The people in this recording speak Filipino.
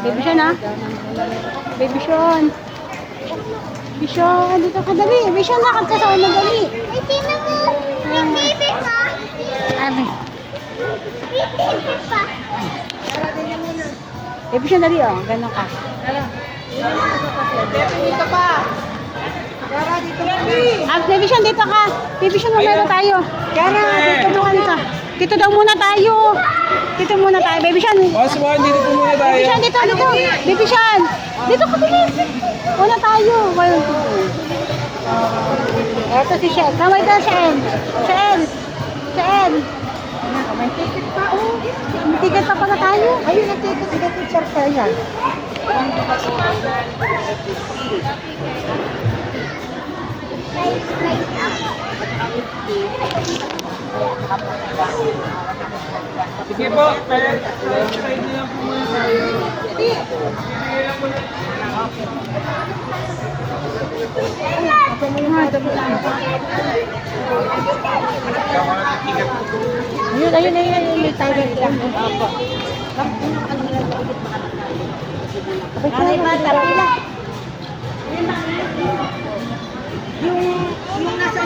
Baby Sean, ha? Baby Sean. Baby Sean, dito ka dali. Baby Sean, lakad ka sa una dali. Ay, tingnan mo. Yung baby pa. Abi. Yung baby pa. Baby Sean, dali, oh. Ganon ka. Dito pa. Gara, dito pa. Ah, Baby Sean, dito ka. Baby Sean, mamaya tayo. Gara, dito doon ka. Dito daw muna tayo. Dito muna tayo. Baby Sean. Mas mo, dito po muna tayo. Baby Sean, dito. Baby Sean. Dito ka, bilis. Una tayo. Eto si Shen. Kamay daw, Shen. Shen. May ticket pa, oh. May ticket pa pala tayo. Ayun, nag-ticket. Nag-teacher ka yan. Sige po, side niyo lang po muna tayo. Ayun. May tiger lang. Opo. Ay, bata, pila. Yung nasa